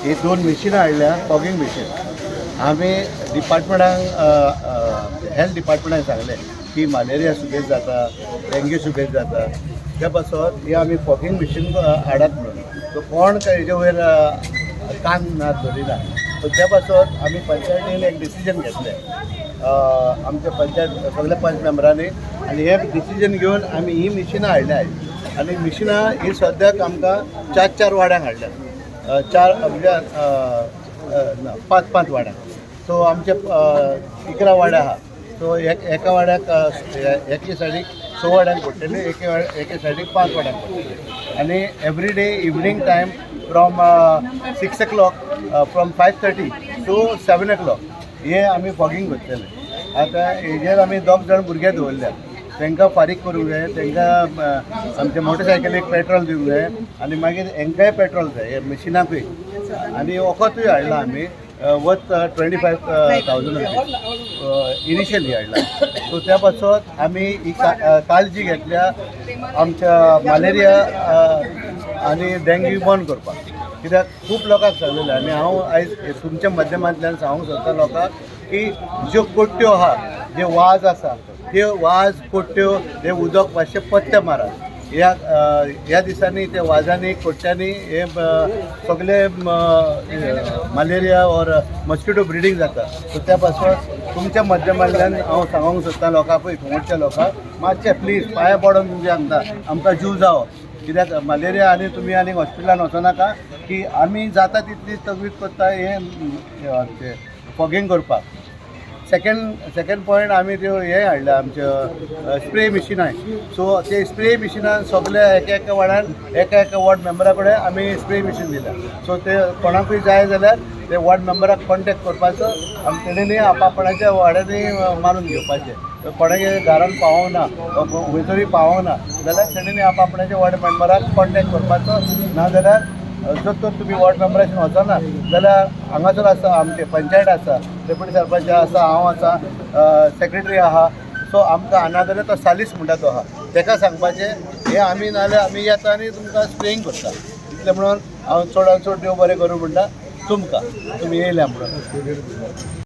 ही 2 मिशिनां हाडल्या fogging machine. आमी डिपार्टमेंटाक health डिपार्टमेंटाक सांगलें की मलेरिया सुबेज जाता, डेंग्यू सुबेज जाता, त्या पासत ही आमी फॉगिंग मिशीन हाडात म्हणून। सो कोण हेजे वयर कान ना धरिना। सो त्या पासत आमी पंचायतीन एक डिसिजन घेतलें, आमच्या पंचायत सगळ्या 5 मेंबरांनी, आनी हे डिसिजन घेवन आमी ही मिशिनां हाडल्या। आनी मिशिनां ही सद्याक आमकां 4 वाड्यांक हाडल्यात, 4 म्हणजे 5 वाड्यांक। सो आमचे 11 वाडे आहा। सो एका वाड्याक एके सायडीक 6 वाड्यांक पडटली, एके सायडीक 5 वाड्यांक पडटली। आनी every day evening time from 6 o'clock, from 5:30 to 7 o'clock हे आमी फॉगिंग करतले। आतां हेजेर आमी 2 जाण भुरगे दवरल्या, तांकां फारीक करूंक जाय, तांकां आमच्या मोटरसायकलीक पेट्रोल दिवंक जाय, आनी मागीर हांकांय पेट्रोल जाय हे मशिनाकूय। आनी वखदूय हाडलां आमी वर्थ 25,000 रुपीज इनिशियली हाडला। सो त्या पासत आमी ही काळजी घेतल्या आमच्या मलेरिया आनी डेंग्यू बंद करपाक, कित्याक खूब लोकांक सांगलेलें। आनी हांव आयज तुमच्या माध्यमांतल्यान सांगूंक सोदता लोकांक की ज्यो कोट्ट्यो आहा, जे वाज आसा, त्यो वाज कोट्ट्यो हे उदक मातशें पत्ते मारात। ह्या दिसांनी ते वाजांनी कोट्ट्यांनी हे सगळे मलेरिया और मस्किटो ब्रिडींग जाता। सो त्या पासत तुमच्या माध्यमांतल्यान हांव सांगूंक सोदता लोकांक, पळय थंयच्या लोकांक, मातशें प्लीज पांया पडोन तुमचे सांगता आमकां जीव जावो, कित्याक मलेरिया आनी तुमी आनी हॉस्पिटलान वचनाका, की आमी जाता तितली तकलीफ करता हे फॉगिंग करपाक। सेकंड पॉयंट आमी त्यो हे हाडल्या आमच्या स्प्रे मिशिनां। सो ते स्प्रे मिशिनान सगळे एका वाड्यान एका वॉर्ड मेंबरा कडेन आमी स्प्रे मिशीन दिल्या। सो ते कोणाकूय जाय जाल्यार ते वॉर्ड मेंबराक कॉन्टेक्ट करपाचो आनी तेणेंनी आपणाच्या वाड्यांनी मारून घेवपाचें। कोणागे घरान पावोंक ना, खंयतरी पावोंक ना जाल्यार तेणेंनी आपणाच्या वॉर्ड मेंबराक कॉन्टेक्ट करपाचो। नाजाल्यार जर तर तुमी वॉर्ड मेंबराच्यान वचना जाल्यार हांगासर आसा आमचे पंचायत आसा, डेप्युटी सरपंच आसा, हांव आसा, सेक्रेटरी आहा। सो आमकां नाजाल्यार तो सालीस म्हणटा तो आहा, ताका सांगपाचें हे आमी नाल्यार आमी येता आनी तुमकां स्प्रेइंग करता। इतलें म्हणून हांव चड देव बरें करूं म्हणटा तुमकां, तुमी येयल्या म्हणून।